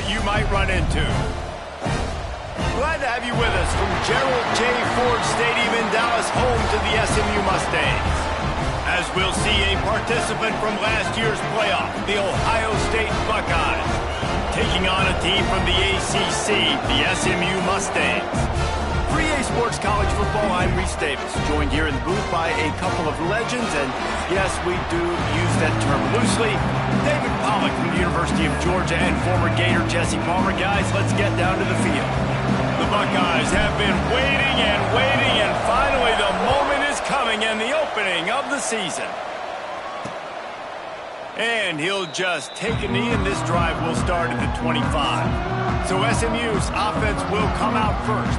you might run into. Glad to have you with us from Gerald J. Ford Stadium in Dallas, home to the SMU Mustangs. As we'll see a participant from last year's playoff, the Ohio State Buckeyes, taking on a team from the ACC, the SMU Mustangs. For EA Sports College Football, I'm Reese Davis, joined here in the booth by a couple of legends, and yes, we do use that term loosely. David Pollack from the University of Georgia and former Gator Jesse Palmer. Guys, let's get down to the field. The Buckeyes have been waiting, and finally the moment is coming and the opening of the season. And he'll just take a knee, and this drive will start at the 25. So SMU's offense will come out first.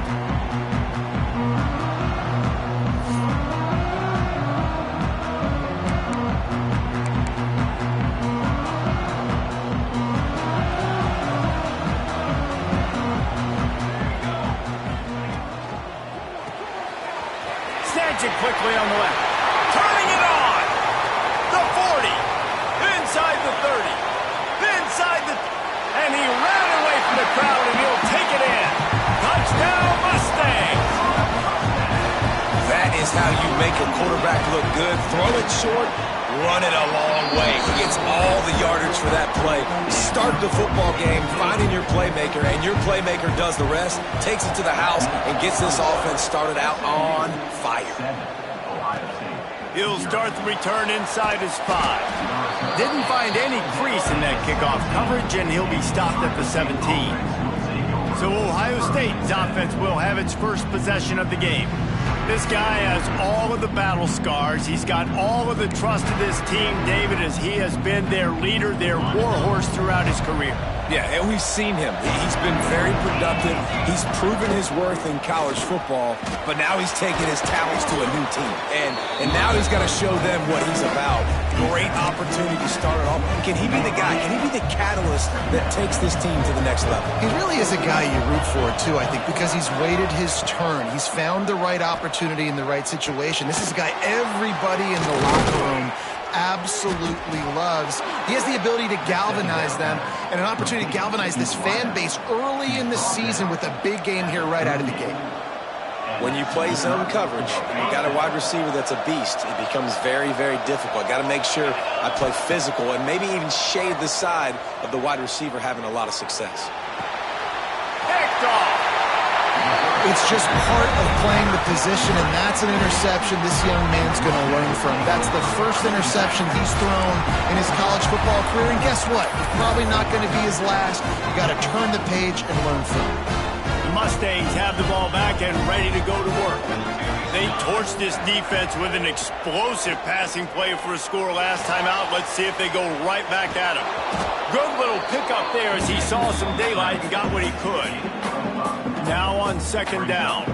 Quickly on the left, turning it on, the 40, inside the 30, inside the, and he ran away from the crowd, and he'll take it in. Touchdown, Mustangs! That is how you make a quarterback look good. Throw it short, run it a long way. He gets all the yardage for that play. Start the football game finding your playmaker, and your playmaker does the rest, takes it to the house, and gets this offense started out on fire. He'll start the return inside his 5. Didn't find any crease in that kickoff coverage, and he'll be stopped at the 17. So Ohio State's offense will have its first possession of the game. This guy has all of the battle scars. He's got all of the trust of this team, David, as he has been their leader, their warhorse throughout his career. Yeah, and we've seen him. He's been very productive. He's proven his worth in college football, but now he's taking his talents to a new team. And now he's got to show them what he's about. Great opportunity to start it off. Can he be the guy? Can he be the catalyst that takes this team to the next level? He really is a guy you root for, too, I think, because he's waited his turn. He's found the right opportunity in the right situation. This is a guy everybody in the locker room absolutely loves. He has the ability to galvanize them and an opportunity to galvanize this fan base early in the season with a big game here right out of the gate. When you play zone coverage and you got a wide receiver that's a beast, it becomes very, very difficult. Got to make sure I play physical and maybe even shade the side of the wide receiver having a lot of success. Picked off. It's just part of playing the position, and that's an interception this young man's going to learn from. That's the first interception he's thrown in his college football career, and guess what? It's probably not going to be his last. You got to turn the page and learn from it. The Mustangs have the ball back and ready to go to work. They torched this defense with an explosive passing play for a score last time out. Let's see if they go right back at him. Good little pickup there as he saw some daylight and got what he could. Now on second down.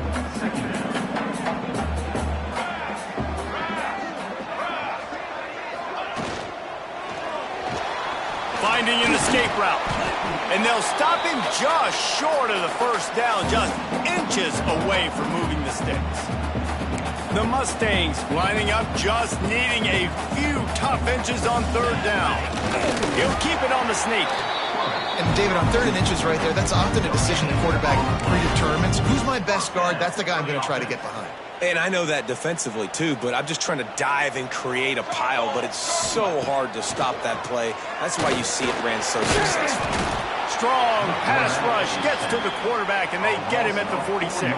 Finding an escape route. And they'll stop him just short of the first down, just inches away from moving the sticks. The Mustangs lining up, just needing a few tough inches on third down. He'll keep it on the sneak. And David, on 3rd and inches right there, that's often a decision the quarterback predetermines. Who's my best guard? That's the guy I'm going to try to get behind. And I know that defensively, too, but I'm just trying to dive and create a pile, but it's so hard to stop that play. That's why you see it ran so successful. Strong pass rush gets to the quarterback, and they get him at the 46.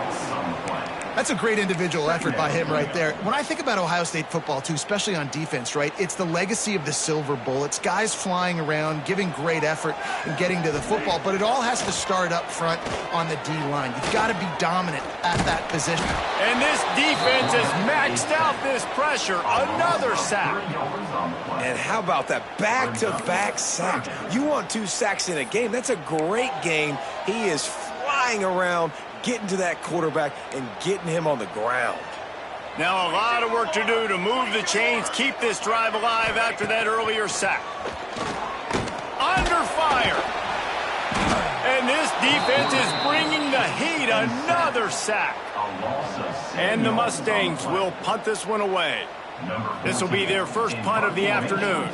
That's a great individual effort by him right there. When I think about Ohio State football, too, especially on defense, right, it's the legacy of the Silver Bullets, guys flying around, giving great effort and getting to the football, but it all has to start up front on the D-line. You've got to be dominant at that position. And this defense has maxed out this pressure. Another sack. And how about that back-to-back sack? You want 2 sacks in a game. That's a great game. He is flying around, getting to that quarterback and getting him on the ground. Now a lot of work to do to move the chains, keep this drive alive after that earlier sack. Under fire. And this defense is bringing the heat. Another sack. And the Mustangs will punt this one away. This will be their first punt of the afternoon.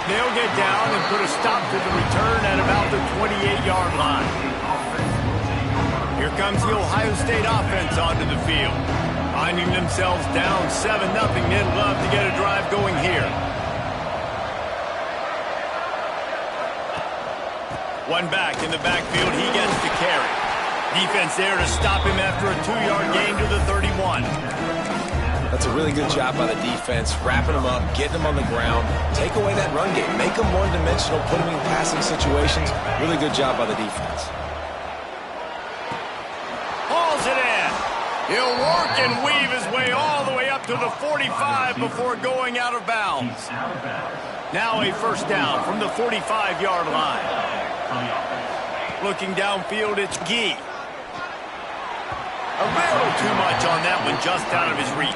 They'll get down and put a stop to the return at about the 28-yard line. Here comes the Ohio State offense onto the field. Finding themselves down 7-0, they'd love to get a drive going here. One back in the backfield, he gets to carry. Defense there to stop him after a 2-yard gain to the 31. That's a really good job by the defense, wrapping them up, getting them on the ground, take away that run game, make them one-dimensional, put them in passing situations. Really good job by the defense. Hauls it in. He'll work and weave his way all the way up to the 45 before going out of bounds. Now a first down from the 45-yard line. Looking downfield, it's Gee. A little too much on that one, just out of his reach.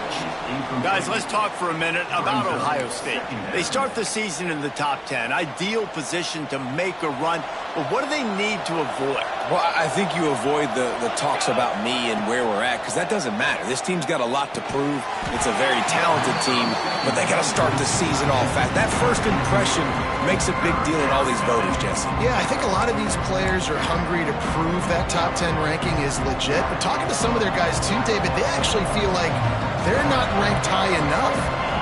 Guys, let's talk for a minute about Ohio State. They start the season in the top 10. Ideal position to make a run. But what do they need to avoid? Well, I think you avoid the talks about me and where we're at, because that doesn't matter. This team's got a lot to prove. It's a very talented team, but they got to start the season off fast. That first impression makes a big deal in all these voters, Jesse. Yeah, I think a lot of these players are hungry to prove that top 10 ranking is legit. But talking to some of their guys too, David, they actually feel like they're not ranked high enough.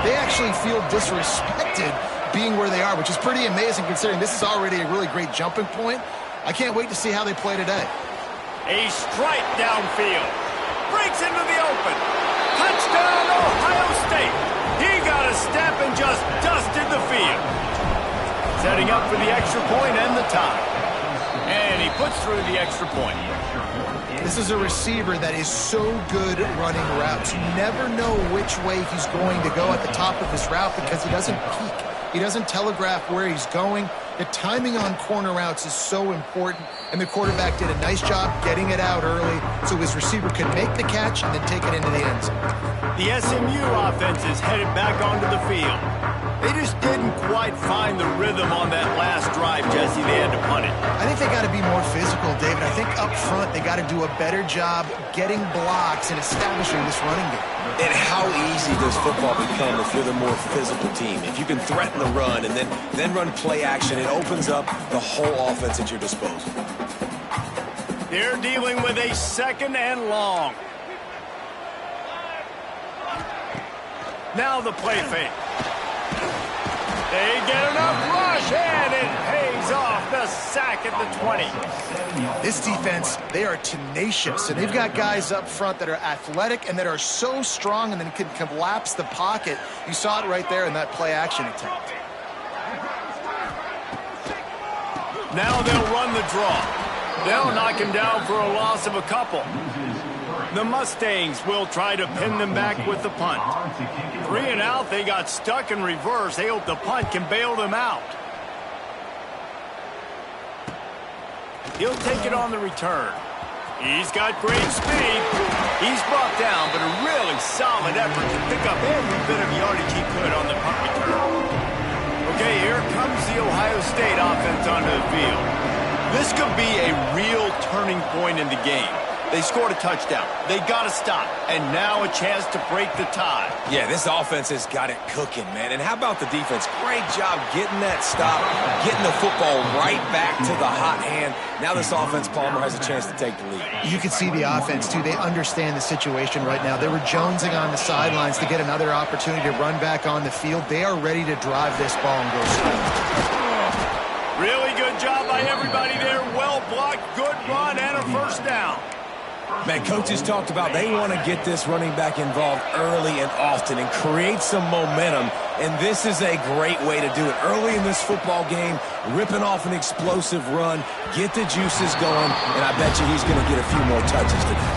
They actually feel disrespected being where they are, which is pretty amazing considering this is already a really great jumping point. I can't wait to see how they play today. A strike downfield. Breaks into the open. Touchdown, Ohio State. He got a step and just dusted the field. Setting up for the extra point and the tie. And he puts through the extra point. This is a receiver that is so good at running routes. You never know which way he's going to go at the top of his route because he doesn't peek. He doesn't telegraph where he's going. The timing on corner routes is so important, and the quarterback did a nice job getting it out early so his receiver could make the catch and then take it into the end zone. The SMU offense is headed back onto the field. They just didn't quite find the rhythm on that last drive, Jesse. They had to punt it. I think they got to be more physical, David. I think up front they got to do a better job getting blocks and establishing this running game. And how easy does football become if you're the more physical team? If you can threaten the run and then run play action, it opens up the whole offense at your disposal. They're dealing with a second and long. Now the play fake. They get enough rush, and it pays off the sack at the 20. This defense, they are tenacious, and they've got guys up front that are athletic and that are so strong and then can collapse the pocket. You saw it right there in that play-action attempt. Now they'll run the draw. They'll knock him down for a loss of a couple. The Mustangs will try to pin them back with the punt. 3 and out, they got stuck in reverse. They hope the punt can bail them out. He'll take it on the return. He's got great speed. He's brought down, but a really solid effort to pick up every bit of yardage he could on the punt return. Okay, here comes the Ohio State offense onto the field. This could be a real turning point in the game. They scored a touchdown. They got to stop. And now a chance to break the tie. Yeah, this offense has got it cooking, man. And how about the defense? Great job getting that stop, getting the football right back to the hot hand. Now this offense, Palmer, has a chance to take the lead. You can see the offense, too. They understand the situation right now. They were jonesing on the sidelines to get another opportunity to run back on the field. They are ready to drive this ball and go score. Really good job by everybody there. Well blocked, good run, and a first down. Man, coaches talked about they want to get this running back involved early and often and create some momentum, and this is a great way to do it. Early in this football game, ripping off an explosive run, get the juices going, and I bet you he's going to get a few more touches today.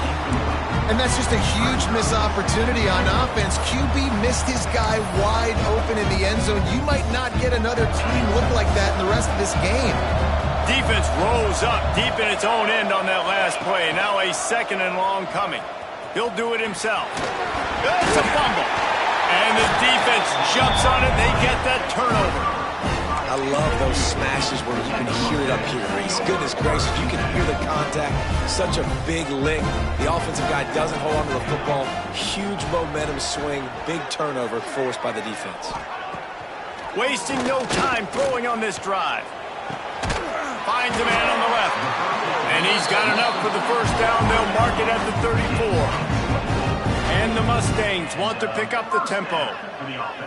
And that's just a huge missed opportunity on offense. QB missed his guy wide open in the end zone. You might not get another clean look like that in the rest of this game. Defense rose up deep in its own end on that last play. Now a second and long coming. He'll do it himself. It's a fumble. And the defense jumps on it. They get that turnover. I love those smashes where you can hear it up here, Reese. Goodness gracious, you can hear the contact. Such a big lick. The offensive guy doesn't hold on to the football. Huge momentum swing. Big turnover forced by the defense. Wasting no time throwing on this drive. Finds a man on the left. And he's got enough for the first down. They'll mark it at the 34. And the Mustangs want to pick up the tempo.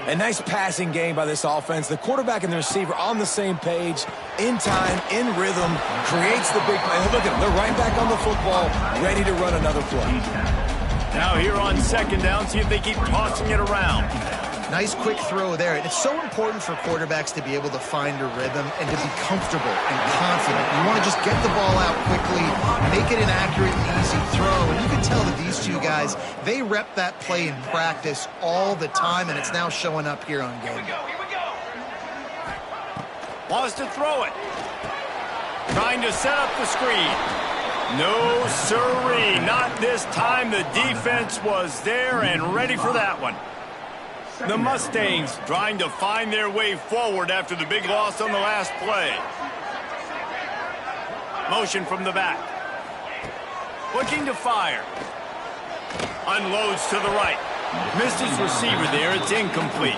A nice passing game by this offense. The quarterback and the receiver on the same page, in time, in rhythm, creates the big play. Look at them. They're right back on the football, ready to run another play. Now here on second down, see if they keep tossing it around. Nice quick throw there. And it's so important for quarterbacks to be able to find a rhythm and to be comfortable and confident. You want to just get the ball out quickly, make it an accurate and easy throw. And you can tell that these two guys, they rep that play in practice all the time, and it's now showing up here on game. Here we go. Wants to throw it. Trying to set up the screen. No siree, not this time. The defense was there and ready for that one. The Mustangs trying to find their way forward after the big loss on the last play. Motion from the back. Looking to fire. Unloads to the right. Missed his receiver there. It's incomplete.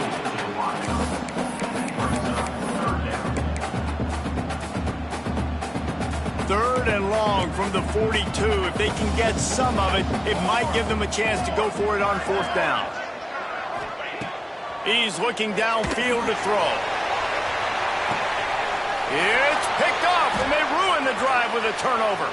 Third and long from the 42. If they can get some of it, it might give them a chance to go for it on fourth down. He's looking downfield to throw. It's picked off, and they ruin the drive with a turnover.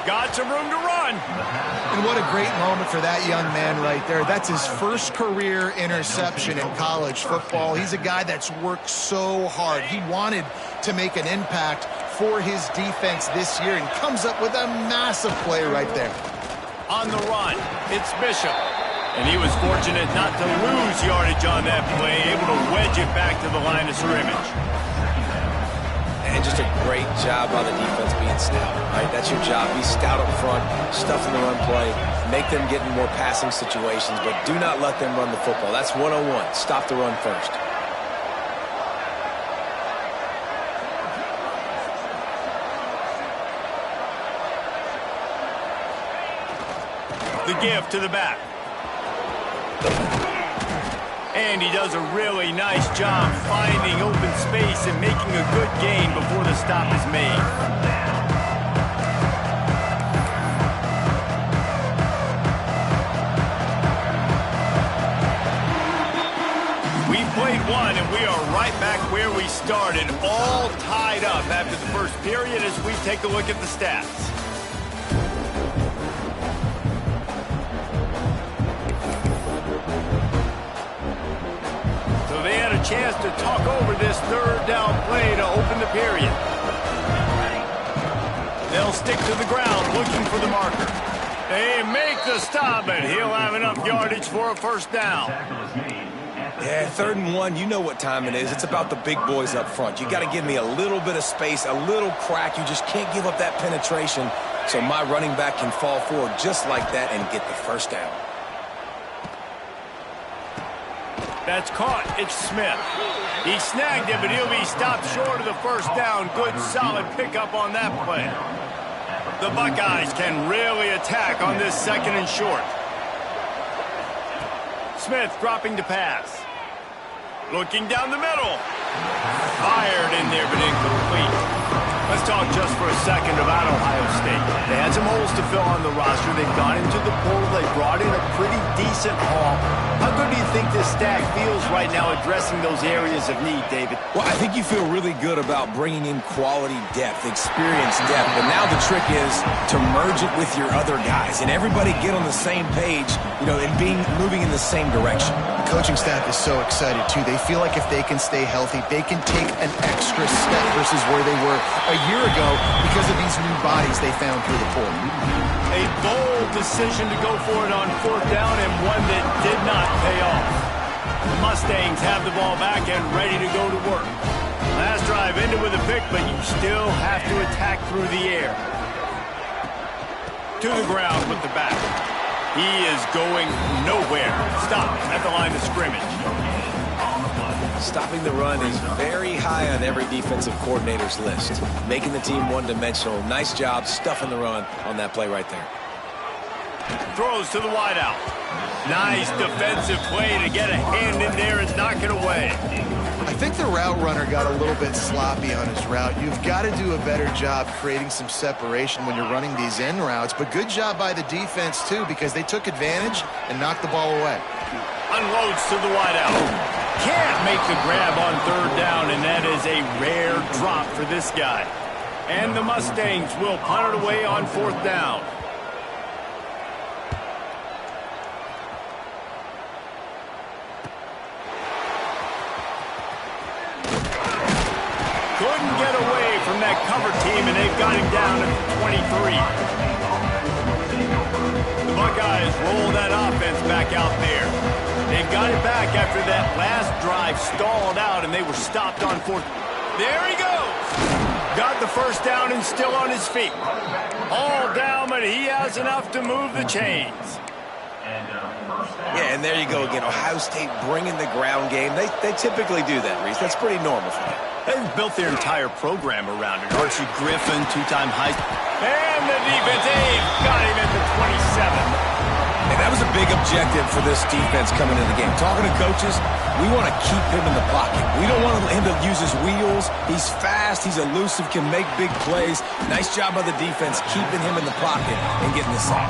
Got some room to run. And what a great moment for that young man right there. That's his first career interception in college football. He's a guy that's worked so hard. He wanted to make an impact for his defense this year and comes up with a massive play right there. On the run, it's Bishop. And he was fortunate not to lose yardage on that play, able to wedge it back to the line of scrimmage. And just a great job by the defense being stout, right? That's your job. Be stout up front, stuff in the run play, make them get in more passing situations, but do not let them run the football. That's 101. Stop the run first. The give to the back. And he does a really nice job finding open space and making a good gain before the stop is made. We played one, and we are right back where we started, all tied up after the first period as we take a look at the stats. Chance to talk over this third down play to open the period. They'll stick to the ground looking for the marker. They make the stop, and he'll have enough yardage for a first down. Yeah, 3rd and 1, you know what time it is. It's about the big boys up front. You got to give me a little bit of space, a little crack. You just can't give up that penetration so my running back can fall forward just like that and get the first down. That's caught. It's Smith. He snagged it, but he'll be stopped short of the first down. Good, solid pickup on that play. The Buckeyes can really attack on this 2nd and short. Smith dropping to pass. Looking down the middle. Fired in there, but incomplete. Let's talk just for a second about Ohio State. They had some holes to fill on the roster. They've gone into the portal. They brought in a pretty decent haul. How good do you think this stack feels right now addressing those areas of need, David? Well, I think you feel really good about bringing in quality depth, experience depth. But now the trick is to merge it with your other guys and everybody get on the same page, you know, and moving in the same direction. The coaching staff is so excited, too. They feel like if they can stay healthy, they can take an extra step versus where they were a year ago because of these new bodies they found through the portal. A bold decision to go for it on 4th down and one that did not pay off. The Mustangs have the ball back and ready to go to work. Last drive ended with a pick, but you still have to attack through the air. To the ground with the back. He is going nowhere. Stopped at the line of scrimmage. Stopping the run is very high on every defensive coordinator's list. Making the team one-dimensional. Nice job stuffing the run on that play right there. Throws to the wideout. Nice defensive play to get a hand in there and knock it away. I think the route runner got a little bit sloppy on his route. You've got to do a better job creating some separation when you're running these in routes, but good job by the defense too, because they took advantage and knocked the ball away. Unloads to the wideout. Can't make the grab on third down, and that is a rare drop for this guy. And the Mustangs will punt it away on fourth down. Couldn't get away from that cover team, and they've got him down at 23. The Buckeyes roll that offense back out there. They've got it back after that last drive stalled out, and they were stopped on fourth. There he goes. Got the first down and still on his feet. All down, but he has enough to move the chains. Yeah, and there you go again. Ohio State bringing the ground game. They typically do that, Reese. That's pretty normal for them. They've built their entire program around it. Archie Griffin, two-time Heisman. And the defense, got him at the 27. And that was a big objective for this defense coming into the game. Talking to coaches, we want to keep him in the pocket. We don't want him to use his wheels. He's fast, he's elusive, can make big plays. Nice job by the defense keeping him in the pocket and getting the sack.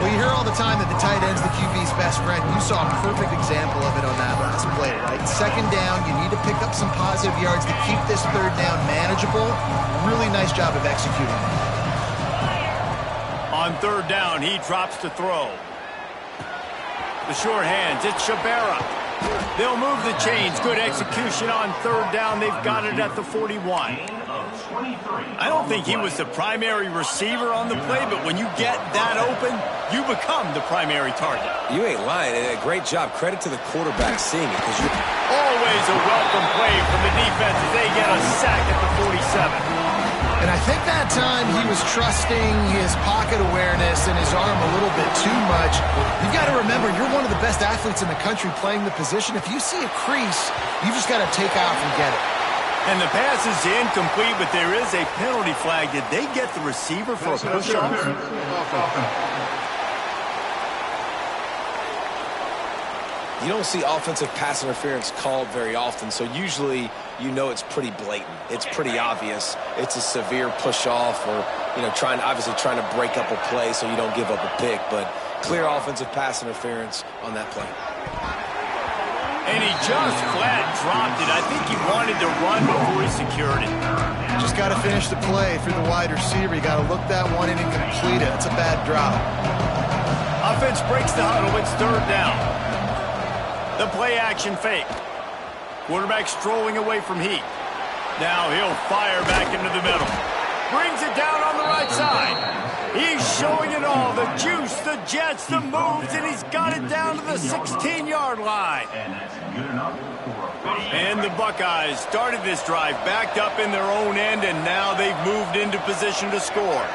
Well, you hear all the time that the tight end's the QB's best friend. You saw a perfect example of it on that last play, right? Second down, you need to pick up some positive yards to keep this third down manageable. Really nice job of executing. On third down, he drops to throw. The short hands, it's Shabera. They'll move the chains. Good execution on third down. They've got it at the 41. I don't think he was the primary receiver on the play, but when you get that open, you become the primary target. You ain't lying. A great job. Credit to the quarterback seeing it. Because always a welcome play from the defense as they get a sack at the 47. And I think that time he was trusting his pocket awareness and his arm a little bit too much. You've got to remember, you're one of the best athletes in the country playing the position. If you see a crease, you just got to take off and get it. And the pass is incomplete, but there is a penalty flag. Did they get the receiver for a push-off? You don't see offensive pass interference called very often, so usually you know it's pretty blatant. It's pretty obvious. It's a severe push-off or, obviously trying to break up a play so you don't give up a pick, but clear offensive pass interference on that play. And he just flat dropped it. I think he wanted to run before he secured it. Just got to finish the play for the wide receiver. You got to look that one in and complete it. It's a bad drop. Offense breaks the huddle. It's third down. The play action fake. Quarterback strolling away from Heat. Now he'll fire back into the middle. Brings it down on the right side. He's showing it all. The juice, the jets, the moves, and he's got it down to the 16-yard line. And the Buckeyes started this drive backed up in their own end, and now they've moved into position to score.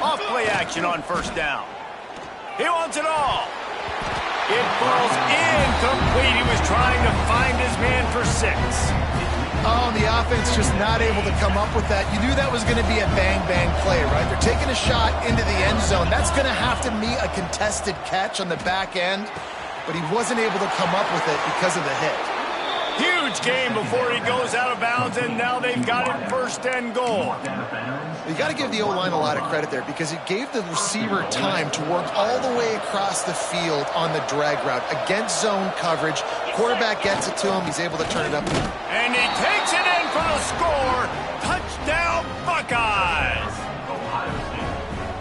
Off play action on first down. He wants it all. It falls incomplete. He was trying to find his man for 6. Oh, the offense just not able to come up with that. You knew that was going to be a bang-bang play, right? They're taking a shot into the end zone. That's going to have to be a contested catch on the back end, but he wasn't able to come up with it because of the hit. Huge game before he goes out of bounds, and now they've got it first and goal. You got to give the O-line a lot of credit there because it gave the receiver time to work all the way across the field on the drag route against zone coverage. Quarterback gets it to him. He's able to turn it up. And he takes it in for the score. Touchdown, Buckeyes.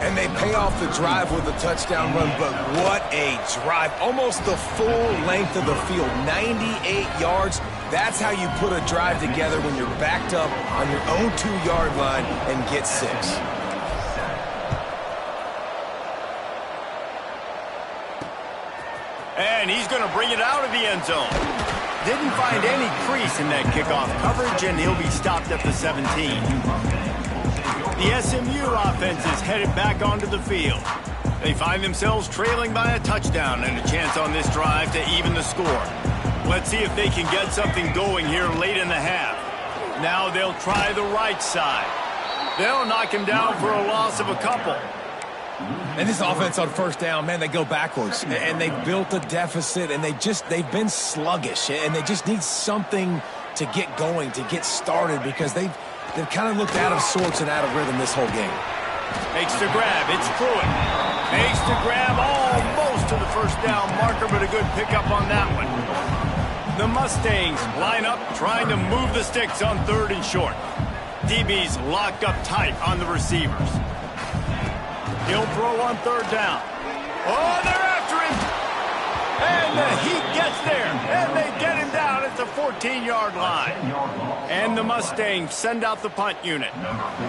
And they pay off the drive with a touchdown run, but what a drive. Almost the full length of the field, 98 yards. That's how you put a drive together when you're backed up on your own 2-yard line and get 6. And he's going to bring it out of the end zone. Didn't find any crease in that kickoff coverage, and he'll be stopped at the 17. The SMU offense is headed back onto the field. They find themselves trailing by a touchdown and a chance on this drive to even the score. Let's see if they can get something going here late in the half. Now they'll try the right side. They'll knock him down for a loss of a couple. And this offense on first down, man, they go backwards. And they built a deficit, and they've been sluggish. And they just need something to get going, to get started, because they've kind of looked out of sorts and out of rhythm this whole game. Makes the grab. It's Pruitt. Makes the grab almost to the first down marker, but a good pickup on that one. The Mustangs line up, trying to move the sticks on 3rd and short. DB's locked up tight on the receivers. He'll throw on 3rd down. Oh, they're after him. And he gets there. And they get him down at the 14-yard line. And the Mustangs send out the punt unit.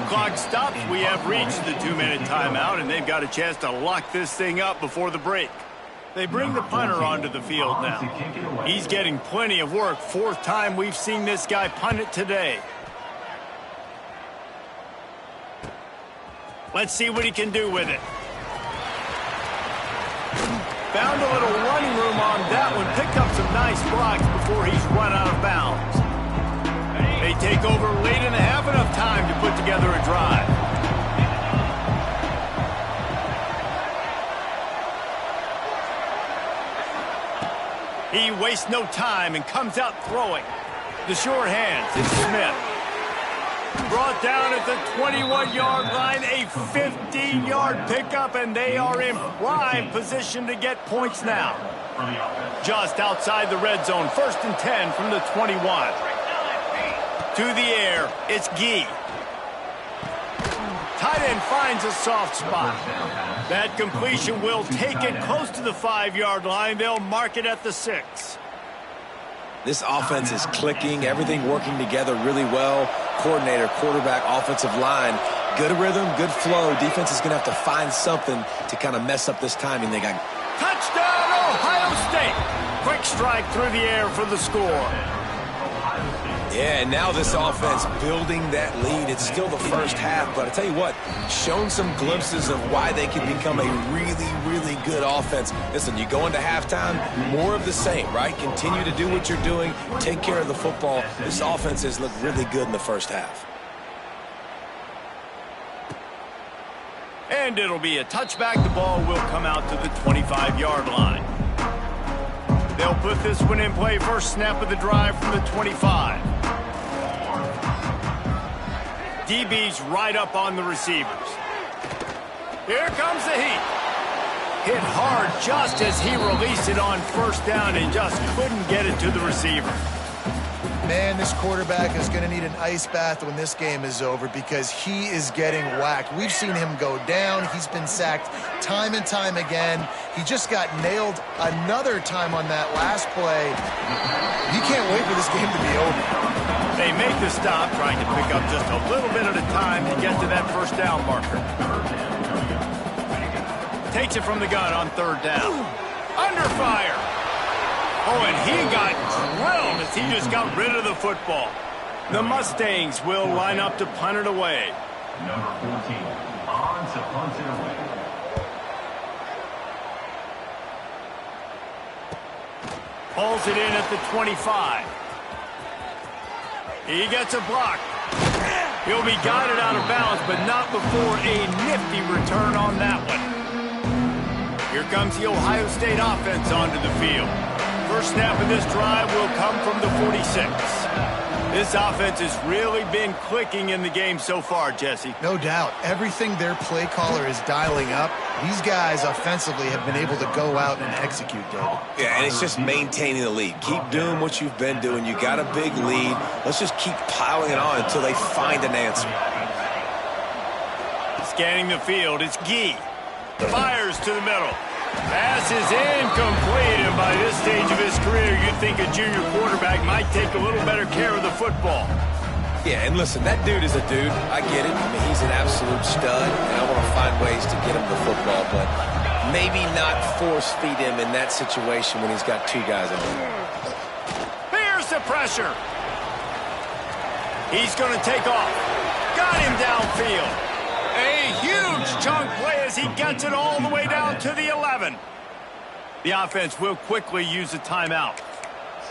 Clock stops. We have reached the 2-minute timeout, and they've got a chance to lock this thing up before the break. They bring the punter onto the field now. He's getting plenty of work. 4th time we've seen this guy punt it today. Let's see what he can do with it. Found a little running room on that one. Picked up some nice blocks before he's run out of bounds. They take over late in the half, enough time to put together a drive. He wastes no time and comes out throwing. The sure hands, it's Smith. Brought down at the 21-yard line, a 15-yard pickup, and they are in prime position to get points now. Just outside the red zone, 1st and 10 from the 21. To the air, it's Gee. Tight end finds a soft spot. That completion will take it close to the 5-yard line. They'll mark it at the 6. This offense is clicking, everything working together really well. Coordinator, quarterback, offensive line, good rhythm, good flow. Defense is going to have to find something to kind of mess up this timing they got. Touchdown, Ohio State! Quick strike through the air for the score. Yeah, and now this offense building that lead. It's still the first half, but I tell you what, shown some glimpses of why they can become a really, really good offense. Listen, you go into halftime, more of the same, right? Continue to do what you're doing, take care of the football. This offense has looked really good in the first half. And it'll be a touchback. The ball will come out to the 25-yard line. They'll put this one in play. First snap of the drive from the 25. DB's right up on the receivers. Here comes the heat. Hit hard just as he released it on 1st down and just couldn't get it to the receiver. Man, this quarterback is going to need an ice bath when this game is over because he is getting whacked. We've seen him go down. He's been sacked time and time again. He just got nailed another time on that last play. You can't wait for this game to be over. They make the stop, trying to pick up just a little bit at a time to get to that 1st down marker. Takes it from the gun on 3rd down. Under fire. Oh, and he got drilled as he just got rid of the football. The Mustangs will line up to punt it away. Number 14, on to punt it away. Pulls it in at the 25. He gets a block. He'll be guided out of bounds, but not before a nifty return on that one. Here comes the Ohio State offense onto the field. First snap of this drive will come from the 46. This offense has really been clicking in the game so far, Jesse. No doubt. Everything their play caller is dialing up, these guys offensively have been able to go out and execute, David. Yeah, and it's just maintaining the lead. Keep doing what you've been doing. You got a big lead. Let's just keep piling it on until they find an answer. Scanning the field, it's Gee. Fires to the middle. Pass is incomplete, and by this stage of his career, you'd think a junior quarterback might take a little better care of the football. Yeah, and listen, that dude is a dude. I get it. I mean, he's an absolute stud, and I want to find ways to get him the football, but maybe not force feed him in that situation when he's got 2 guys in there. Here's the pressure. He's going to take off. Got him downfield. A huge chunk play as he gets it all the way down to the 11. The offense will quickly use a timeout.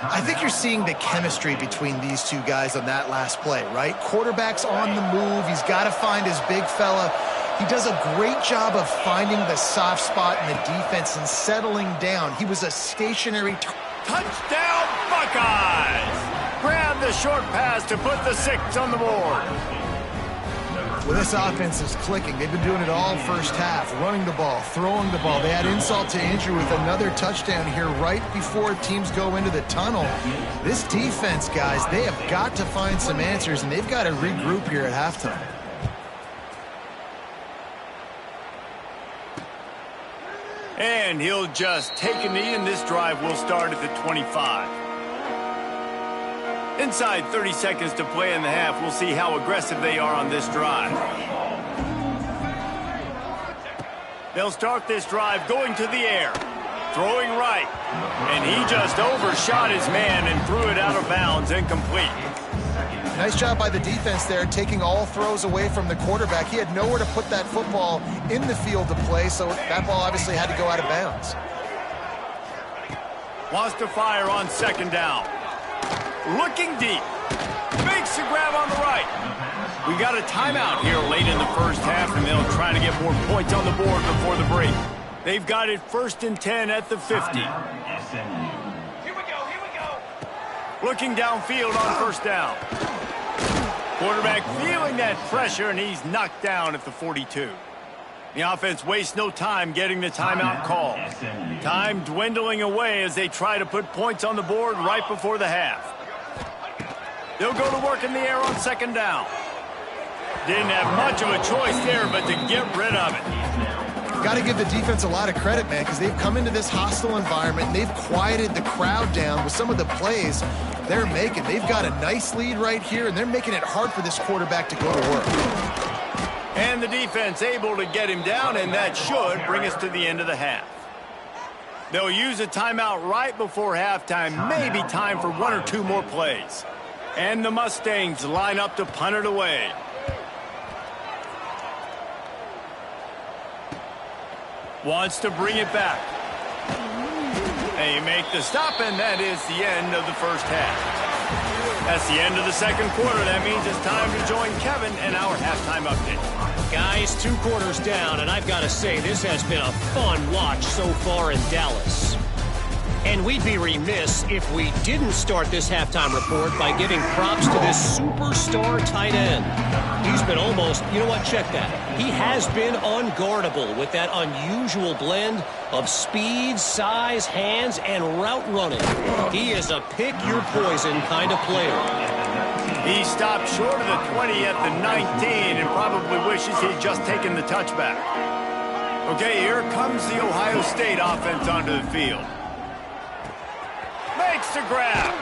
I think you're seeing the chemistry between these 2 guys on that last play, right? Quarterback's on the move. He's got to find his big fella. He does a great job of finding the soft spot in the defense and settling down. He was a stationary touchdown, Buckeyes! Grab the short pass to put the 6 on the board. Well, this offense is clicking. They've been doing it all first half, running the ball, throwing the ball. They add insult to injury with another touchdown here right before teams go into the tunnel. This defense, guys, they have got to find some answers, and they've got to regroup here at halftime. And he'll just take a knee, and this drive will start at the 25. Inside 30 seconds to play in the half. We'll see how aggressive they are on this drive. They'll start this drive going to the air, throwing right. And he just overshot his man and threw it out of bounds, incomplete. Nice job by the defense there, taking all throws away from the quarterback. He had nowhere to put that football in the field to play, so that ball obviously had to go out of bounds. Wants to fire on second down. Looking deep. Makes the grab on the right. We got a timeout here late in the first half, and they'll try to get more points on the board before the break. They've got it 1st and 10 at the 50. SMU. Here we go. Looking downfield on first down. Quarterback feeling that pressure, and he's knocked down at the 42. The offense wastes no time getting the timeout call. Time dwindling away as they try to put points on the board right before the half. They'll go to work in the air on second down. Didn't have much of a choice there, but to get rid of it. Got to give the defense a lot of credit, man, because they've come into this hostile environment, and they've quieted the crowd down with some of the plays they're making. They've got a nice lead right here, and they're making it hard for this quarterback to go to work. And the defense able to get him down, and that should bring us to the end of the half. They'll use a timeout right before halftime, maybe time for 1 or 2 more plays. And the Mustangs line up to punt it away. Wants to bring it back. They make the stop, and that is the end of the first half. That's the end of the second quarter. That means it's time to join Kevin and our halftime update. Guys, 2 quarters down, and I've got to say, this has been a fun watch so far in Dallas. And we'd be remiss if we didn't start this halftime report by giving props to this superstar tight end. He's been almost, you know what, check that. He has been unguardable with that unusual blend of speed, size, hands, and route running. He is a pick-your-poison kind of player. He stopped short of the 20 at the 19 and probably wishes he'd just taken the touchback. Okay, here comes the Ohio State offense onto the field. Makes the grab.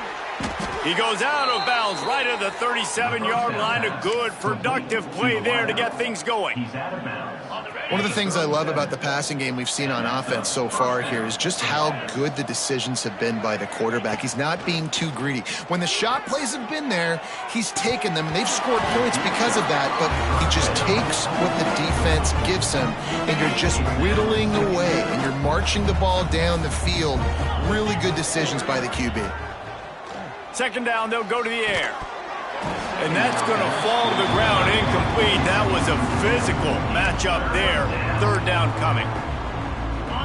He goes out of bounds right at the 37-yard line. A good, productive play there to get things going. He's out of bounds. One of the things I love about the passing game we've seen on offense so far here is just how good the decisions have been by the quarterback. He's not being too greedy. When the shot plays have been there, he's taken them, and they've scored points because of that, but he just takes what the defense gives him, and you're just whittling away, and you're marching the ball down the field. Really good decisions by the QB. Second down, they'll go to the air. And that's going to fall to the ground incomplete. That was a physical matchup there. Third down coming.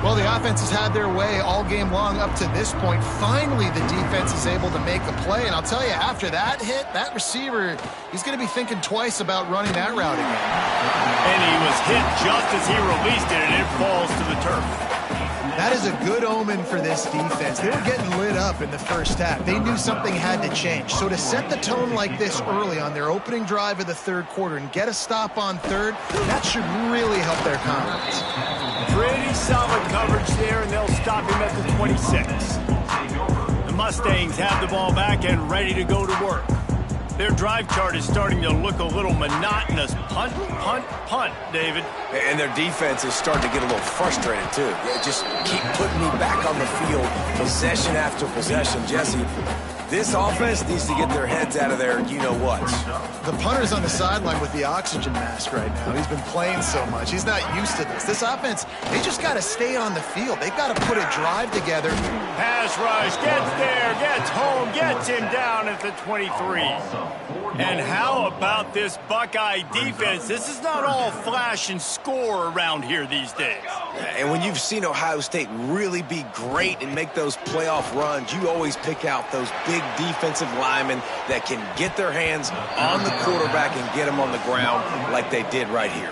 Well, the offense has had their way all game long up to this point. Finally, the defense is able to make a play. And I'll tell you, after that hit, that receiver, he's going to be thinking twice about running that route again. And he was hit just as he released it, and it falls to the turf. That is a good omen for this defense. They were getting lit up in the first half. They knew something had to change. So to set the tone like this early on their opening drive of the third quarter and get a stop on third, that should really help their confidence. Pretty solid coverage there, and they'll stop him at the 26. The Mustangs have the ball back and ready to go to work. Their drive chart is starting to look a little monotonous. Punt, punt, punt, David. And their defense is starting to get a little frustrated, too. They just keep putting me back on the field, possession after possession. Jesse, This offense needs to get their heads out of their you-know-whats. The punter's on the sideline with the oxygen mask right now. He's been playing so much. He's not used to this. This offense, they just got to stay on the field. They've got to put a drive together. Pass rush, gets there, gets home, gets him down at the 23. And how about this Buckeye defense? This is not all flash and score around here these days. And when you've seen Ohio State really be great and make those playoff runs, you always pick out those big defensive linemen that can get their hands on the quarterback and get him on the ground like they did right here.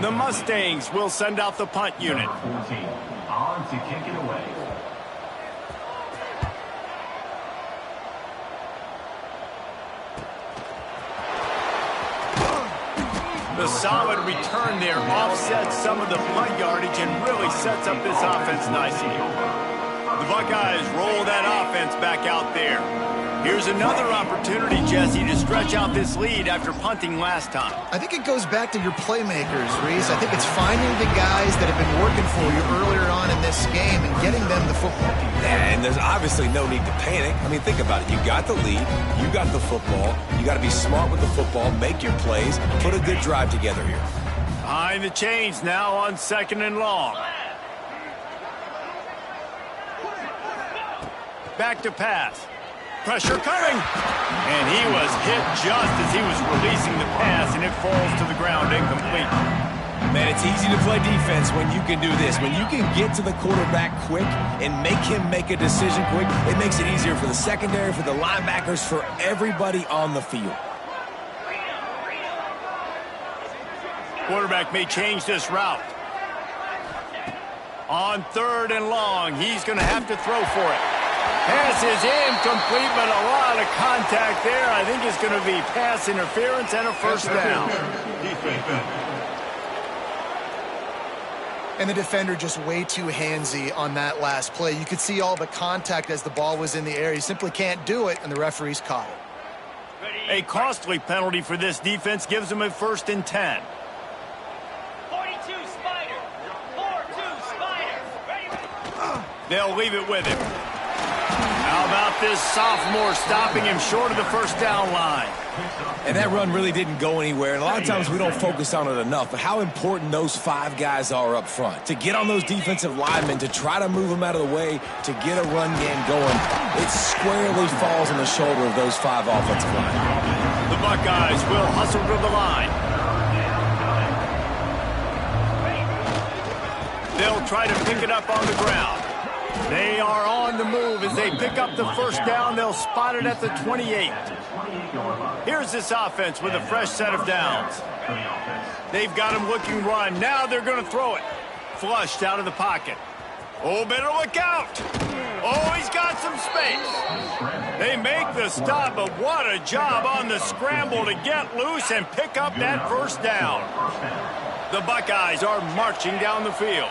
The Mustangs will send out the punt unit. 14. On to kick it away. The solid return there offsets some of the punt yardage and really sets up this offense nicely. The Buckeyes roll that offense back out there. Here's another opportunity, Jesse, to stretch out this lead after punting last time. I think it goes back to your playmakers, Reese. I think it's finding the guys that have been working for you earlier on in this game and getting them the football. And there's obviously no need to panic. I mean, think about it. You got the lead. You got the football. You got to be smart with the football, make your plays, put a good drive together here. Behind the chains now on 2nd and long. Back to pass. Pressure coming. And he was hit just as he was releasing the pass, and it falls to the ground incomplete. Man, it's easy to play defense when you can do this. When you can get to the quarterback quick and make him make a decision quick, it makes it easier for the secondary, for the linebackers, for everybody on the field. Quarterback may change this route. On 3rd and long, he's going to have to throw for it. Pass is incomplete, but a lot of contact there. I think it's going to be pass interference and a first down. And the defender just way too handsy on that last play. You could see all the contact as the ball was in the air. He simply can't do it, and the referees caught it. A costly penalty for this defense gives them a 1st and 10. 42 Spider. 4-2 Spider. They'll leave it with him. How about this sophomore stopping him short of the first down line? And that run really didn't go anywhere. And a lot of times we don't focus on it enough, but how important those 5 guys are up front. To get on those defensive linemen, to try to move them out of the way, to get a run game going, it squarely falls on the shoulder of those 5 offensive linemen. The Buckeyes will hustle to the line. They'll try to pick it up on the ground. They are on the move as they pick up the first down. They'll spot it at the 28. Here's this offense with a fresh set of downs. They've got him looking run. Now they're going to throw it. Flushed out of the pocket. Oh, better look out. Oh, he's got some space. They make the stop, but what a job on the scramble to get loose and pick up that first down. The Buckeyes are marching down the field.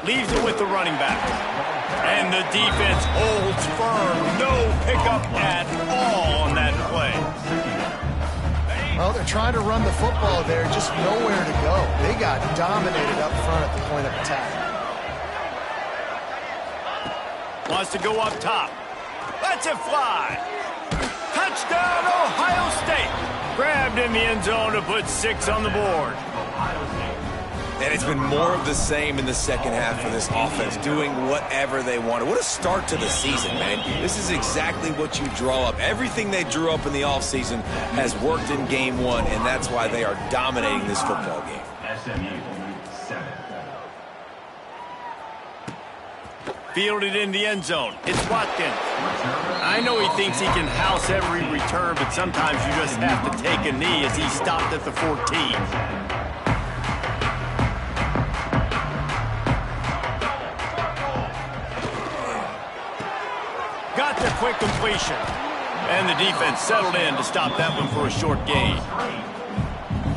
Leaves it with the running back. And the defense holds firm. No pickup at all on that play. Well, they're trying to run the football there, just nowhere to go. They got dominated up front at the point of attack. Wants to go up top. Lets it fly. Touchdown, Ohio State. Grabbed in the end zone to put 6 on the board. And it's been more of the same in the second half for this offense, doing whatever they wanted. What a start to the season, man. This is exactly what you draw up. Everything they drew up in the offseason has worked in game 1, and that's why they are dominating this football game. SMU 7. Fielded in the end zone. It's Watkins. I know he thinks he can house every return, but sometimes you just have to take a knee as he stopped at the 14. Got the quick completion. And the defense settled in to stop that one for a short gain.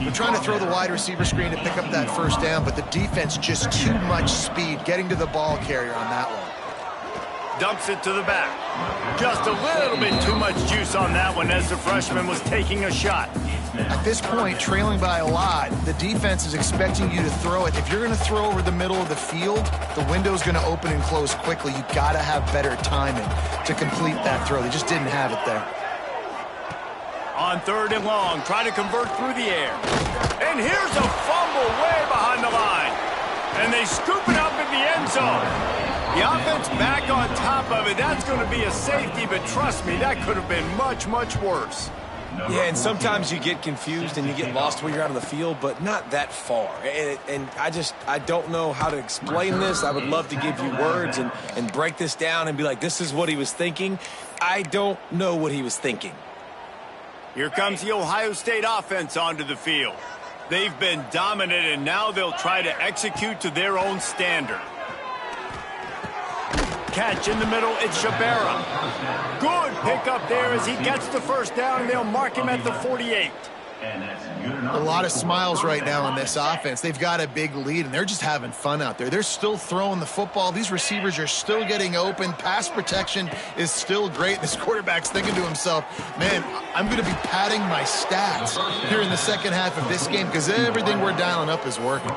They're trying to throw the wide receiver screen to pick up that first down, but the defense just too much speed getting to the ball carrier on that one. dumps it to the back. Just a little bit too much juice on that one as the freshman was taking a shot. At this point, trailing by a lot, the defense is expecting you to throw it. If you're going to throw over the middle of the field, the window's going to open and close quickly. You got to have better timing to complete that throw. They just didn't have it there. On 3rd and long, try to convert through the air. And here's a fumble way behind the line. And they scoop it up in the end zone. The offense back on top of it. That's going to be a safety, but trust me, that could have been much, much worse. Yeah, and sometimes you get confused and you get lost when you're out of the field, but not that far. And I don't know how to explain this. I would love to give you words and break this down and be like, this is what he was thinking. I don't know what he was thinking. Here comes the Ohio State offense onto the field. They've been dominant, and now they'll try to execute to their own standard. Catch in the middle, it's Shabera. Good pickup there as he gets the first down, and they'll mark him at the 48. A lot of smiles right now on this offense. They've got a big lead, and they're just having fun out there. They're still throwing the football. These receivers are still getting open. Pass protection is still great. This quarterback's thinking to himself, man, I'm going to be padding my stats here in the second half of this game because everything we're dialing up is working.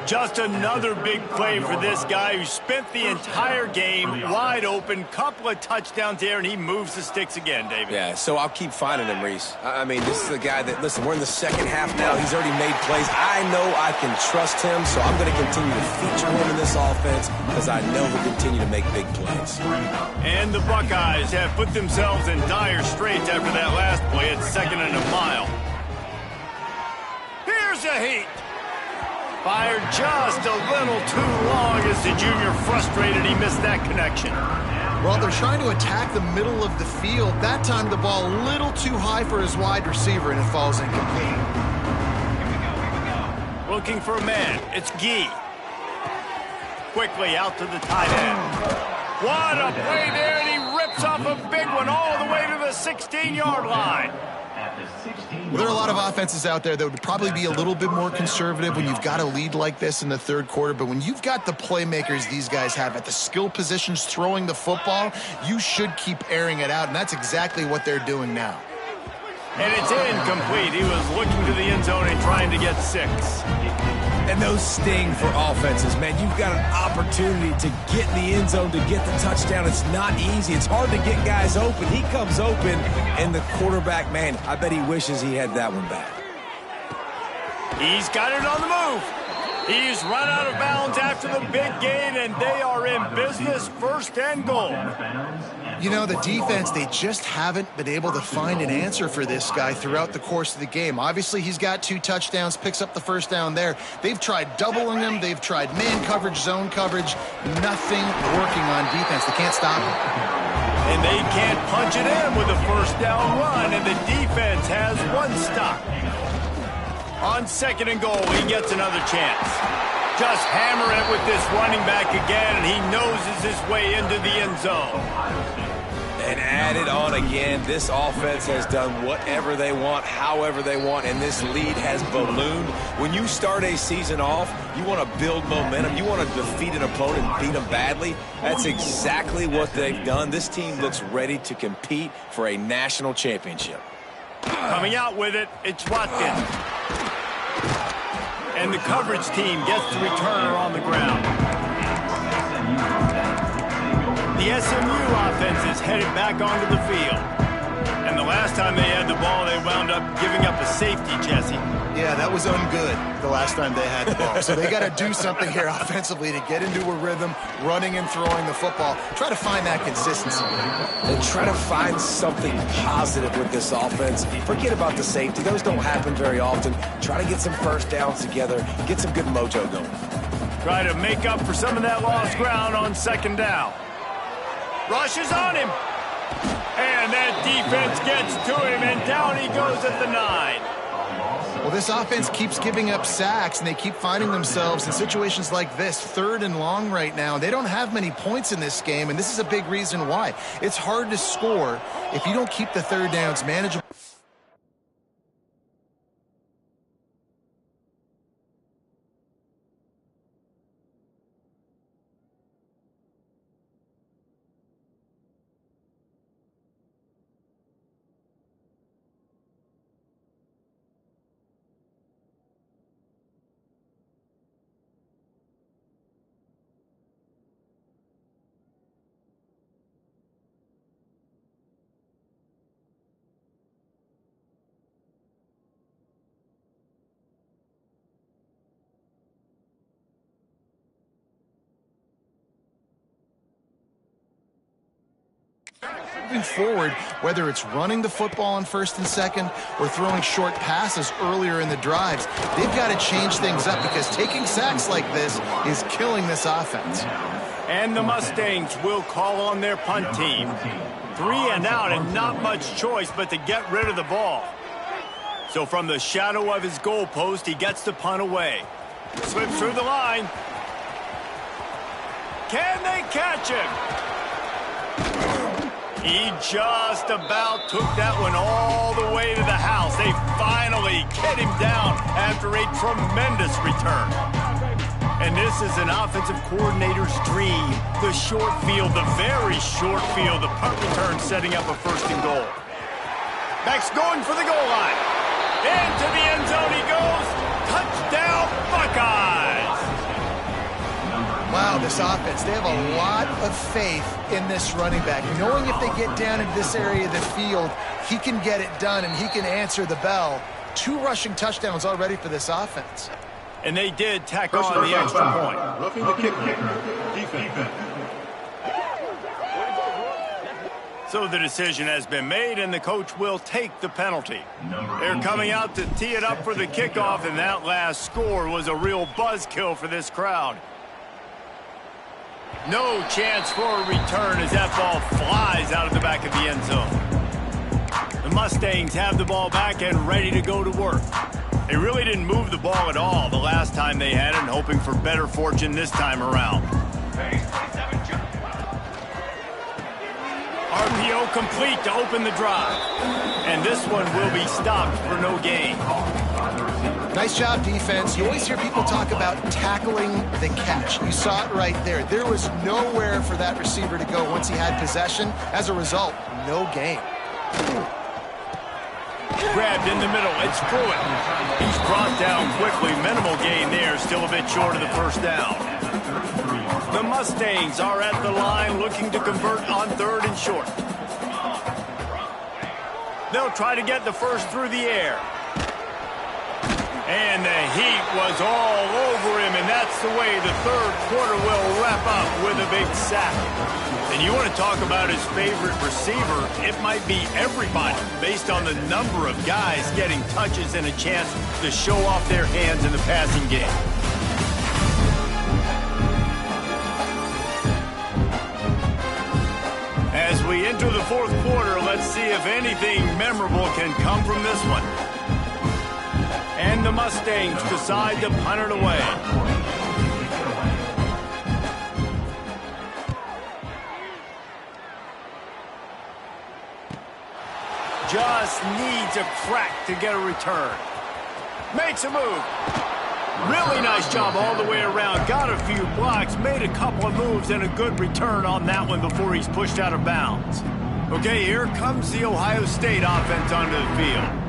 Just another big play for this guy who spent the entire game wide open. Couple of touchdowns there, and he moves the sticks again, David. Yeah, so I'll keep finding him, Reese. I mean, this is a guy that, listen, we're in the second half now. He's already made plays. I know I can trust him, so I'm going to continue to feature him in this offense because I know he'll continue to make big plays. And the Buckeyes have put themselves in dire straits after that last play at 2nd and a mile. Here's a heat. Fired just a little too long as the junior frustrated. He missed that connection. Well, they're trying to attack the middle of the field. That time the ball a little too high for his wide receiver, and it falls incomplete. Looking for a man. It's Gee. Quickly out to the tight end. What a play there, and he rips off a big one all the way to the 16-yard line. Well, there are a lot of offenses out there that would probably be a little bit more conservative when you've got a lead like this in the third quarter. But when you've got the playmakers these guys have at the skill positions throwing the football, you should keep airing it out. And that's exactly what they're doing now. And it's incomplete. He was looking to the end zone and trying to get 6. And those sting for offenses, man. You've got an opportunity to get in the end zone, to get the touchdown. It's not easy. It's hard to get guys open. He comes open, and the quarterback, man, I bet he wishes he had that one back. He's got it on the move. He's run out of bounds after the big gain, and they are in business, 1st and goal. You know, the defense, they just haven't been able to find an answer for this guy throughout the course of the game. Obviously, he's got 2 touchdowns, picks up the first down there. They've tried doubling him. They've tried man coverage, zone coverage. Nothing working on defense. They can't stop him. And they can't punch it in with a first down run, and the defense has 1 stop. On 2nd and goal, he gets another chance. Just hammer it with this running back again, and he noses his way into the end zone. And add it on again. This offense has done whatever they want, however they want, and this lead has ballooned. When you start a season off, you want to build momentum. You want to defeat an opponent and beat them badly. That's exactly what they've done. This team looks ready to compete for a national championship. Coming out with it, it's Watkins. And the coverage team gets the returner on the ground. The SMU offense is headed back onto the field. And the last time they had the ball, they wound up giving up a safety, Jesse. Yeah, that was ungood the last time they had the ball. So they got to do something here offensively to get into a rhythm, running and throwing the football. Try to find that consistency. And try to find something positive with this offense. Forget about the safety. Those don't happen very often. Try to get some first downs together. Get some good mojo going. Try to make up for some of that lost ground on 2nd down. Rushes on him. And that defense gets to him, and down he goes at the 9. Well, this offense keeps giving up sacks, and they keep finding themselves in situations like this, 3rd and long right now. They don't have many points in this game, and this is a big reason why. It's hard to score if you don't keep the 3rd downs manageable. Moving forward, whether it's running the football on 1st and 2nd or throwing short passes earlier in the drives, they've got to change things up because taking sacks like this is killing this offense. And the Mustangs will call on their punt team. 3 and out and not much choice but to get rid of the ball. So from the shadow of his goalpost, he gets the punt away. Slips through the line. Can they catch him? He just about took that one all the way to the house. They finally get him down after a tremendous return. And this is an offensive coordinator's dream. The short field, the very short field, the punt return setting up a 1st and goal. Max going for the goal line. Into the end zone he goes. Touchdown, Buckeyes! Wow, this offense, they have a lot of faith in this running back. Knowing if they get down into this area of the field, he can get it done and he can answer the bell. 2 rushing touchdowns already for this offense. And they did tack on the extra point. Roughing the kicker. Defense. So the decision has been made, and the coach will take the penalty. They're coming out to tee it up for the kickoff, and that last score was a real buzzkill for this crowd. No chance for a return as that ball flies out of the back of the end zone. The Mustangs have the ball back and ready to go to work. They really didn't move the ball at all the last time they had it, and hoping for better fortune this time around. RPO complete to open the drive. And this one will be stopped for no gain. Nice job, defense. You always hear people talk about tackling the catch. You saw it right there. There was nowhere for that receiver to go once he had possession. As a result, no gain. Grabbed in the middle. It's Pruitt. He's brought down quickly. Minimal gain there. Still a bit short of the 1st down. The Mustangs are at the line looking to convert on 3rd and short. They'll try to get the 1st through the air. And the heat was all over him, and that's the way the 3rd quarter will wrap up with a big sack. And you want to talk about his favorite receiver, it might be everybody based on the number of guys getting touches and a chance to show off their hands in the passing game. As we enter the 4th quarter, let's see if anything memorable can come from this one. And the Mustangs decide to punt it away. Just needs a crack to get a return. Makes a move. Really nice job all the way around. Got a few blocks, made a couple of moves, and a good return on that one before he's pushed out of bounds. Okay, here comes the Ohio State offense onto the field.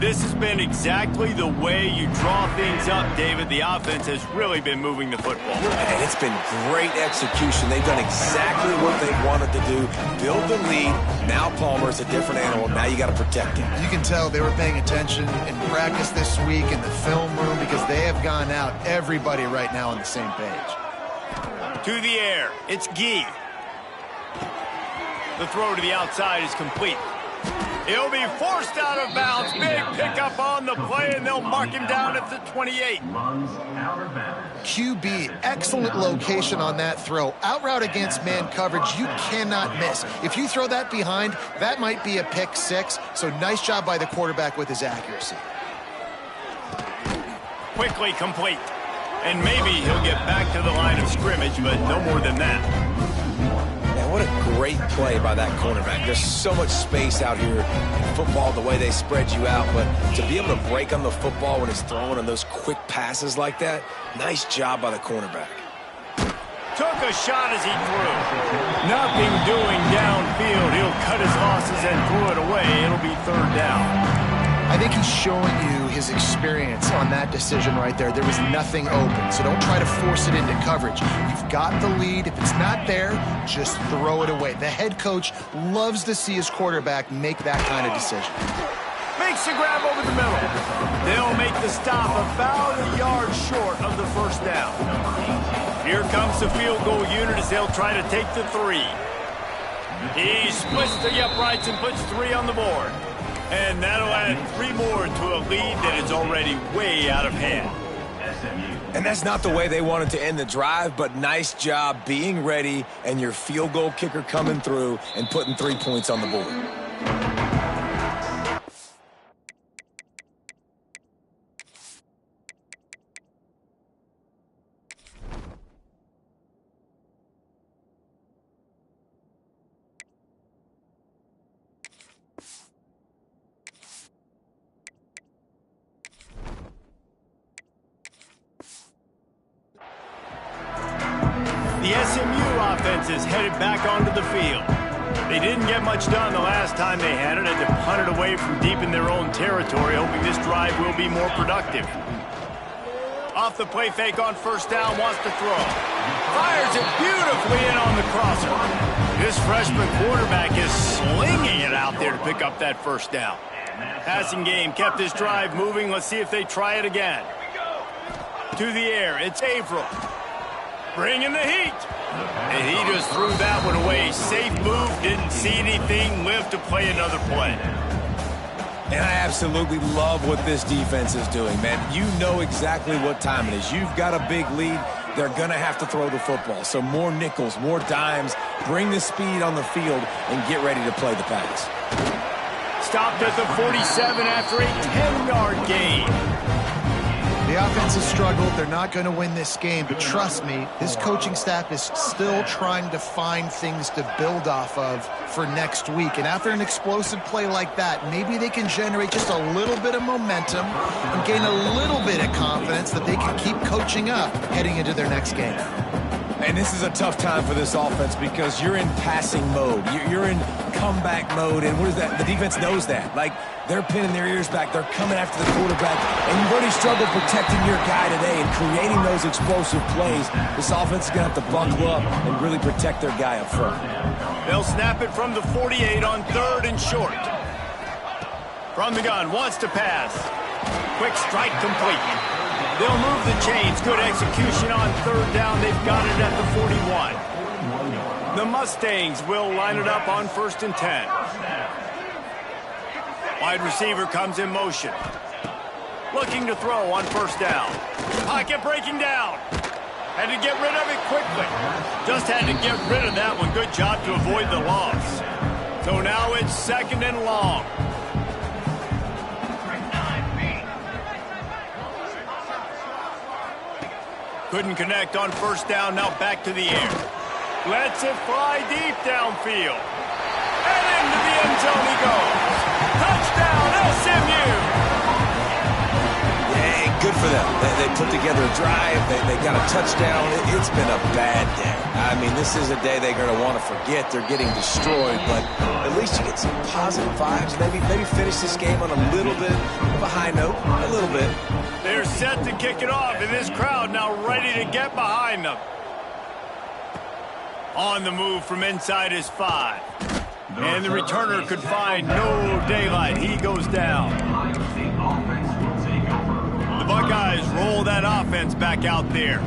This has been exactly the way you draw things up, David. The offense has really been moving the football. And it's been great execution. They've done exactly what they wanted to do. Build the lead. Now Palmer's a different animal. Now you got to protect him. You can tell they were paying attention in practice this week in the film room because they have gone out, everybody right now on the same page. To the air. It's Gee. The throw to the outside is complete. He'll be forced out of bounds. Big pickup on the play, and they'll mark him down at the 28. QB, excellent location on that throw. Out route against man coverage, you cannot miss. If you throw that behind, that might be a pick 6. So nice job by the quarterback with his accuracy. Quickly complete. And maybe he'll get back to the line of scrimmage, but no more than that. What a great play by that cornerback. There's so much space out here in football, the way they spread you out, but to be able to break on the football when it's throwing on those quick passes like that, nice job by the cornerback. Took a shot as he threw. Nothing doing downfield. He'll cut his losses and throw it away. It'll be 3rd down. I think he's showing you his experience on that decision right there. There was nothing open, so don't try to force it into coverage. You've got the lead. If it's not there, just throw it away. The head coach loves to see his quarterback make that kind of decision. Makes the grab over the middle. They'll make the stop about a yard short of the 1st down. Here comes the field goal unit as they'll try to take the 3. He splits the uprights and puts 3 on the board. And that'll add 3 more to a lead that is already way out of hand. And that's not the way they wanted to end the drive, but nice job being ready and your field goal kicker coming through and putting 3 points on the board. The SMU offense is headed back onto the field. They didn't get much done the last time they had it, to punt it away from deep in their own territory, hoping this drive will be more productive. Off the play fake on first down, wants to throw. Fires it beautifully in on the crosser. This freshman quarterback is slinging it out there to pick up that first down. Passing game kept this drive moving. Let's see if they try it again. To the air, it's Averill. Bringing the heat. And he just threw that one away. Safe move, didn't see anything, lived to play another play. And I absolutely love what this defense is doing, man. You know exactly what time it is. You've got a big lead. They're going to have to throw the football. So more nickels, more dimes, bring the speed on the field, and get ready to play the pass. Stopped at the 47 after a 10-yard gain. The offense has struggled. They're not going to win this game, but trust me, this coaching staff is still trying to find things to build off of for next week. And after an explosive play like that, maybe they can generate just a little bit of momentum and gain a little bit of confidence that they can keep coaching up heading into their next game. And this is a tough time for this offense because you're in passing mode. You're in comeback mode, and what is that? The defense knows that. Like, they're pinning their ears back. They're coming after the quarterback, and you've already struggled protecting your guy today and creating those explosive plays. This offense is going to have to buckle up and really protect their guy up front. They'll snap it from the 48 on 3rd and short. From the gun, wants to pass. Quick strike complete. They'll move the chains. Good execution on 3rd down. They've got it at the 41. The Mustangs will line it up on 1st and 10. Wide receiver comes in motion. Looking to throw on 1st down. Pocket breaking down. Had to get rid of it quickly. Just had to get rid of that one. Good job to avoid the loss. So now it's 2nd and long. Couldn't connect on 1st down. Now back to the air. Lets it fly deep downfield. And into the end zone he goes. Touchdown, SMU! Hey, good for them. They put together a drive. They got a touchdown. It's been a bad day. I mean, this is a day they're going to want to forget. They're getting destroyed, but at least you get some positive vibes. Maybe finish this game on a little bit of a high note, a little bit. They're set to kick it off, and this crowd now ready to get behind them. On the move from inside his 5. And the returner could find no daylight. He goes down. The Buckeyes roll that offense back out there.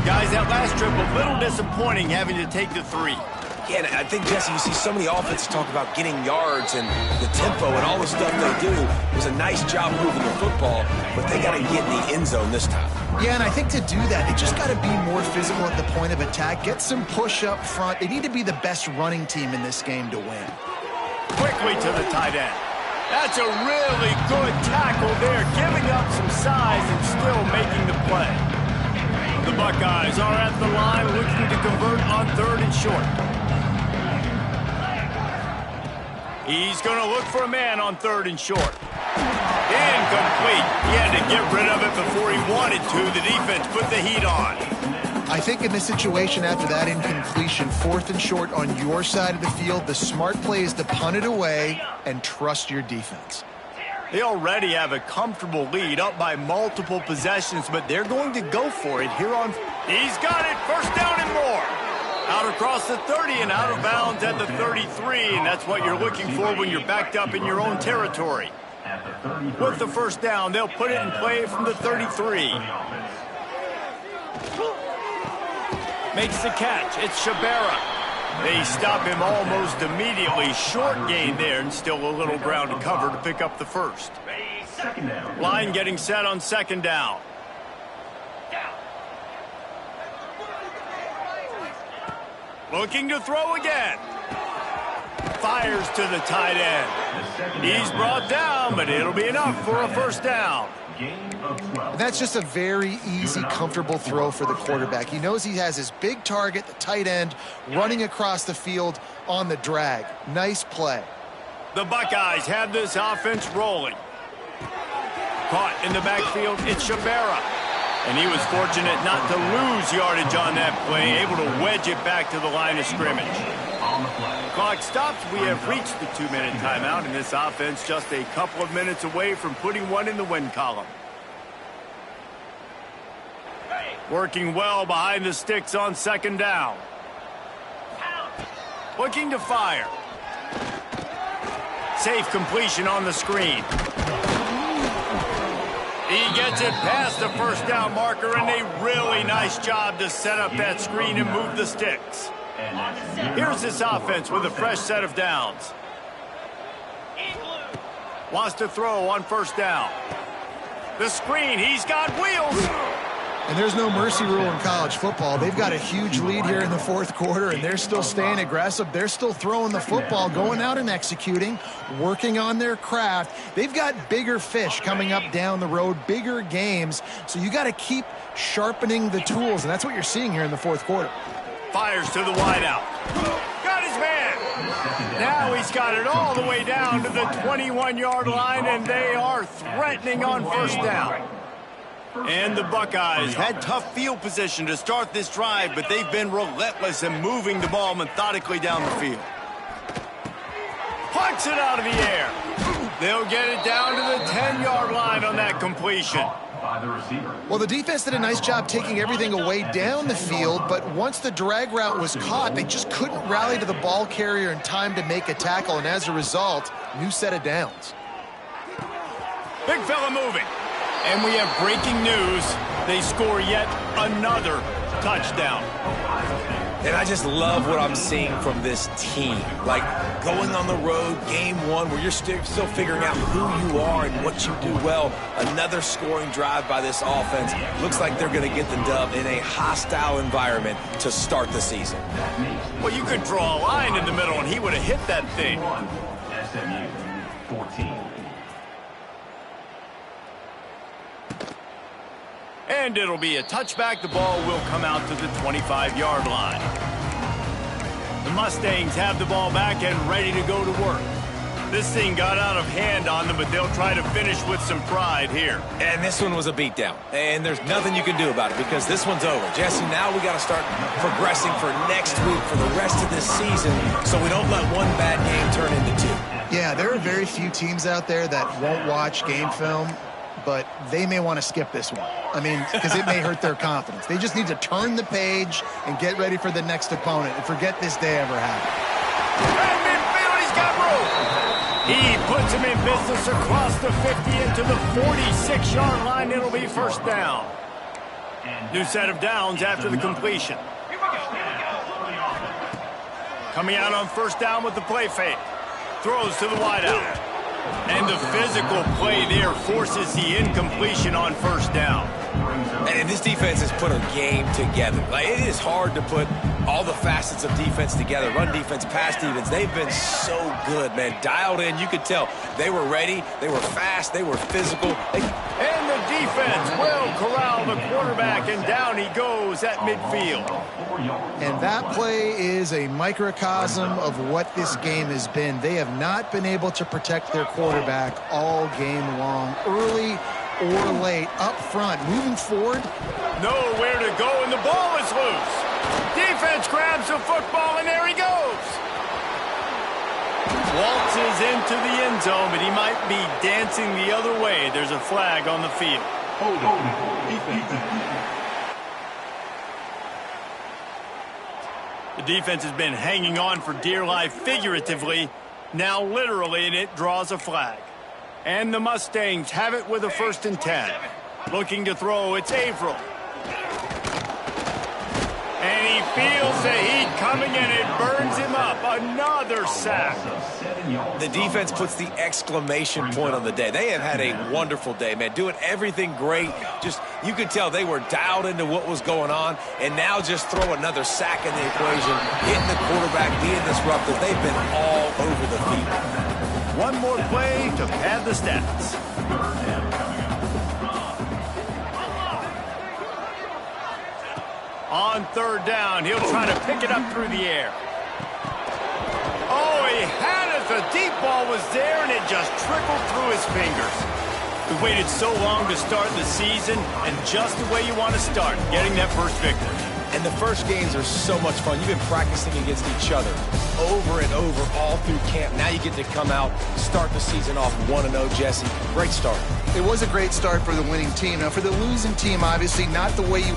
Guys, that last trip a little disappointing having to take the 3. Yeah, and I think, Jesse, you see so many offenses talk about getting yards and the tempo and all the stuff they do. It was a nice job moving the football, but they got to get in the end zone this time. Yeah, and I think to do that, they just got to be more physical at the point of attack, get some push up front. They need to be the best running team in this game to win. Quickly to the tight end. That's a really good tackle there, giving up some size and still making the play. The Buckeyes are at the line looking to convert on 3rd and short. He's going to look for a man on 3rd and short. Incomplete. He had to get rid of it before he wanted to. The defense put the heat on. I think in this situation after that incompletion, 4th and short on your side of the field, the smart play is to punt it away and trust your defense. They already have a comfortable lead up by multiple possessions, but they're going to go for it here on. He's got it. 1st down and more. Out across the 30 and out of bounds at the 33, and that's what you're looking for when you're backed up in your own territory. With the 1st down, they'll put it in play from the 33. Makes the catch. It's Shabera. They stop him almost immediately. Short gain there, and still a little ground to cover to pick up the first. Second down. Line getting set on second down. Looking to throw again. Fires to the tight end. He's brought down, but it'll be enough for a first down. Gain of 12. And that's just a very easy, comfortable throw for the quarterback. He knows he has his big target, the tight end, running across the field on the drag. Nice play. The Buckeyes have this offense rolling. Caught in the backfield, it's Shabara. And he was fortunate not to lose yardage on that play, able to wedge it back to the line of scrimmage. On the play. Clock stops. We have reached the 2-minute timeout, and this offense just a couple of minutes away from putting one in the win column. Working well behind the sticks on second down. Looking to fire. Safe completion on the screen. He gets it past the first down marker, and a really nice job to set up that screen and move the sticks. Here's this offense with a fresh set of downs. Wants to throw on first down. The screen, he's got wheels. And there's no mercy rule in college football. They've got a huge lead here in the fourth quarter, and they're still staying aggressive. They're still throwing the football, going out and executing, working on their craft. They've got bigger fish coming up down the road, bigger games. So you got to keep sharpening the tools, and that's what you're seeing here in the fourth quarter. Fires to the wideout. Got his man. Now he's got it all the way down to the 21-yard line, and they are threatening on first down. And the Buckeyes had tough field position to start this drive, but they've been relentless in moving the ball methodically down the field. Punts it out of the air. They'll get it down to the 10-yard line on that completion. By the receiver. Well, the defense did a nice job taking everything away down the field, but once the drag route was caught, they just couldn't rally to the ball carrier in time to make a tackle, and as a result, new set of downs. Big fella moving. And we have breaking news. They score yet another touchdown. And I just love what I'm seeing from this team. Like, going on the road, game one, where you're still figuring out who you are and what you do well. Another scoring drive by this offense. Looks like they're going to get the dub in a hostile environment to start the season. Well, you could draw a line in the middle, and he would have hit that thing. SMU 14. And it'll be a touchback. The ball will come out to the 25-yard line. The Mustangs have the ball back and ready to go to work. This thing got out of hand on them, but they'll try to finish with some pride here. And this one was a beatdown. And there's nothing you can do about it because this one's over. Jesse, now we got to start progressing for next week, for the rest of this season, so we don't let one bad game turn into two. Yeah, there are very few teams out there that won't watch game film, but they may want to skip this one. I mean, because it may hurt their confidence. They just need to turn the page and get ready for the next opponent and forget this day ever happened. At midfield, he's got room. He puts him in business across the 50 into the 46-yard line. It'll be first down. New set of downs after the completion. Coming out on first down with the play fake. Throws to the wideout. And the physical play there forces the incompletion on first down. And this defense has put a game together. Like, it is hard to put all the facets of defense together. Run defense, pass defense. They've been so good, man. Dialed in. You could tell they were ready. They were fast. They were physical. And the defense will corral the quarterback, and down he goes at midfield. And that play is a microcosm of what this game has been. They have not been able to protect their quarterback all game long, early or late, up front, moving forward. Nowhere to go, and the ball is loose. Defense grabs the football, and there he goes. Waltzes into the end zone, but he might be dancing the other way. There's a flag on the field. The defense has been hanging on for dear life figuratively, now literally, and it draws a flag. And the Mustangs have it with a 1st and 10. Looking to throw, it's Averill. And He feels the heat coming and it burns him up. Another sack. The defense puts the exclamation point on the day. They have had a wonderful day, man. Doing everything great. Just, you could tell they were dialed into what was going on. And now just throw another sack in the equation. Hitting the quarterback, being disruptive. They've been all over the field. One more play to pad the stats. On third down, he'll try to pick it up through the air. Oh, he had it. The deep ball was there, and it just trickled through his fingers. We waited so long to start the season, and just the way you want to start, getting that first victory. And the first games are so much fun. You've been practicing against each other over and over all through camp. Now you get to come out, start the season off 1-0, Jesse. Great start. It was a great start for the winning team. Now, for the losing team, obviously not the way you